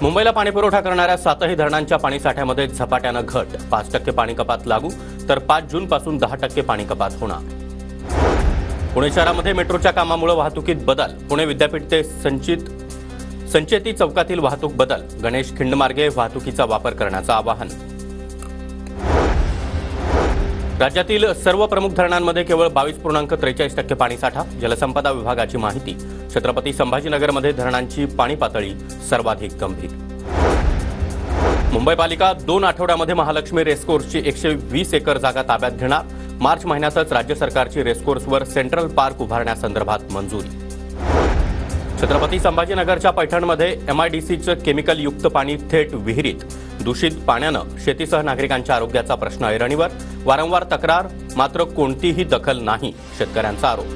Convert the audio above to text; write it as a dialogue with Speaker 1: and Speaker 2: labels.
Speaker 1: मुंबईला पाणीपुरवठा करणाऱ्या 7ही धरणांच्या पाणीसाठ्यामध्ये झपाट्यानं घट. 5% पाणी कपात लागू, तर 5 जूनपासून 10% पाणी कपात होणार. पुणे शहरामध्ये मेट्रोच्या कामामुळे वाहतुकीत बदल. पुणे विद्यापीठ ते संचेती चौकातील वाहतूक बदल. गणेश खिंडमार्गे वाहतुकीचा वापर करण्याचं आवाहन. राज्यातील सर्व प्रमुख धरणांमध्ये केवळ 22.43% पाणीसाठा. जलसंपदा विभागाची माहिती. छत्रपती संभाजीनगरमध्ये धरणांची पाणी पातळी सर्वाधिक गंभीर. मुंबई पालिका 2 आठवड्यामध्ये महालक्ष्मी रेसकोर्सची 120 एकर जागा ताब्यात घेणार. मार्च महिन्यातच राज्य सरकारची रेसकोर्सवर सेंट्रल पार्क उभारण्यासंदर्भात मंजुरी. छत्रपती संभाजीनगरच्या पैठणमध्ये MIDCचं केमिकलयुक्त पाणी थेट विहिरीत. दूषित पाण्यानं शेतीसह नागरिकांच्या आरोग्याचा प्रश्न ऐरणीवर. वारंवार तक्रार, मात्र कोणतीही दखल नाही, शेतकऱ्यांचा आरोप.